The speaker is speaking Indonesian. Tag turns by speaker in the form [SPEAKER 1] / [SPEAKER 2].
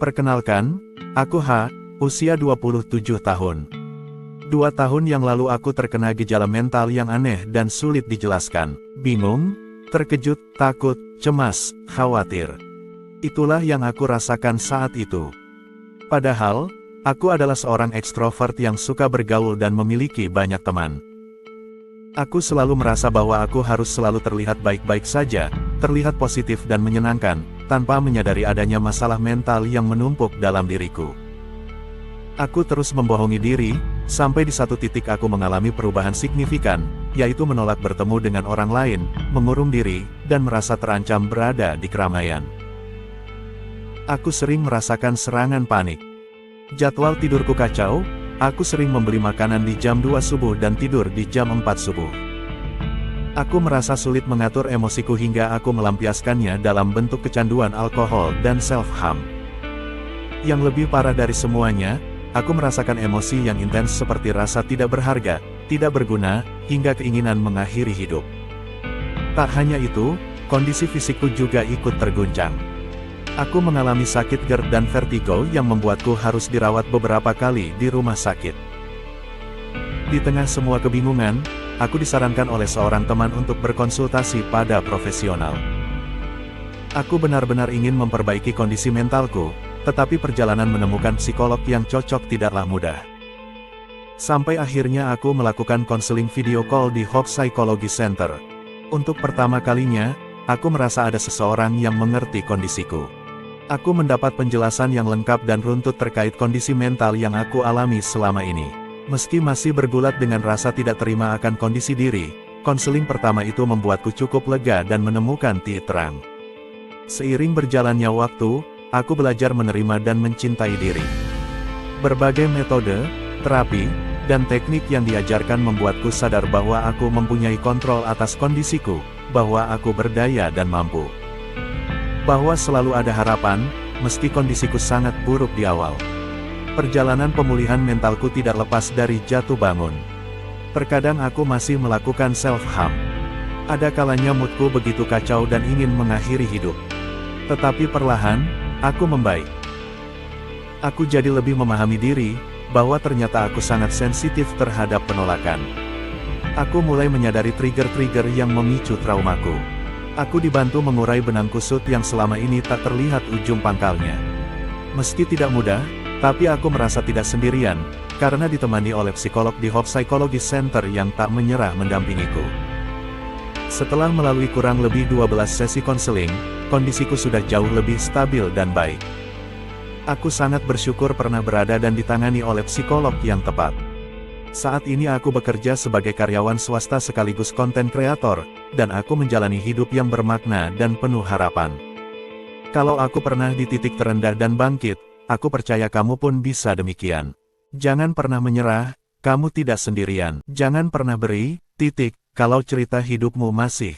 [SPEAKER 1] Perkenalkan, aku H, usia 27 tahun. 2 tahun yang lalu aku terkena gejala mental yang aneh dan sulit dijelaskan. Bingung, terkejut, takut, cemas, khawatir. Itulah yang aku rasakan saat itu. Padahal, aku adalah seorang ekstrovert yang suka bergaul dan memiliki banyak teman. Aku selalu merasa bahwa aku harus selalu terlihat baik-baik saja, terlihat positif dan menyenangkan, tanpa menyadari adanya masalah mental yang menumpuk dalam diriku. Aku terus membohongi diri, sampai di satu titik aku mengalami perubahan signifikan, yaitu menolak bertemu dengan orang lain, mengurung diri, dan merasa terancam berada di keramaian. Aku sering merasakan serangan panik. Jadwal tidurku kacau. Aku sering membeli makanan di jam 2 subuh dan tidur di jam 4 subuh. Aku merasa sulit mengatur emosiku hingga aku melampiaskannya dalam bentuk kecanduan alkohol dan self-harm. Yang lebih parah dari semuanya, aku merasakan emosi yang intens seperti rasa tidak berharga, tidak berguna, hingga keinginan mengakhiri hidup. Tak hanya itu, kondisi fisikku juga ikut terguncang. Aku mengalami sakit GERD dan vertigo yang membuatku harus dirawat beberapa kali di rumah sakit. Di tengah semua kebingungan, aku disarankan oleh seorang teman untuk berkonsultasi pada profesional. Aku benar-benar ingin memperbaiki kondisi mentalku, tetapi perjalanan menemukan psikolog yang cocok tidaklah mudah. Sampai akhirnya aku melakukan konseling video call di Hope Psychology Center. Untuk pertama kalinya, aku merasa ada seseorang yang mengerti kondisiku. Aku mendapat penjelasan yang lengkap dan runtut terkait kondisi mental yang aku alami selama ini. Meski masih bergulat dengan rasa tidak terima akan kondisi diri, konseling pertama itu membuatku cukup lega dan menemukan titik terang. Seiring berjalannya waktu, aku belajar menerima dan mencintai diri. Berbagai metode, terapi, dan teknik yang diajarkan membuatku sadar bahwa aku mempunyai kontrol atas kondisiku, bahwa aku berdaya dan mampu. Bahwa selalu ada harapan, meski kondisiku sangat buruk di awal. Perjalanan pemulihan mentalku tidak lepas dari jatuh bangun. Terkadang aku masih melakukan self-harm. Ada kalanya moodku begitu kacau dan ingin mengakhiri hidup. Tetapi perlahan, aku membaik. Aku jadi lebih memahami diri, bahwa ternyata aku sangat sensitif terhadap penolakan. Aku mulai menyadari trigger-trigger yang memicu traumaku. Aku dibantu mengurai benang kusut yang selama ini tak terlihat ujung pangkalnya. Meski tidak mudah, tapi aku merasa tidak sendirian, karena ditemani oleh psikolog di Hope Psychology Center yang tak menyerah mendampingiku. Setelah melalui kurang lebih 12 sesi konseling, kondisiku sudah jauh lebih stabil dan baik. Aku sangat bersyukur pernah berada dan ditangani oleh psikolog yang tepat. Saat ini aku bekerja sebagai karyawan swasta sekaligus konten kreator, dan aku menjalani hidup yang bermakna dan penuh harapan. Kalau aku pernah di titik terendah dan bangkit, aku percaya kamu pun bisa demikian. Jangan pernah menyerah, kamu tidak sendirian. Jangan pernah beri, kalau cerita hidupmu masih,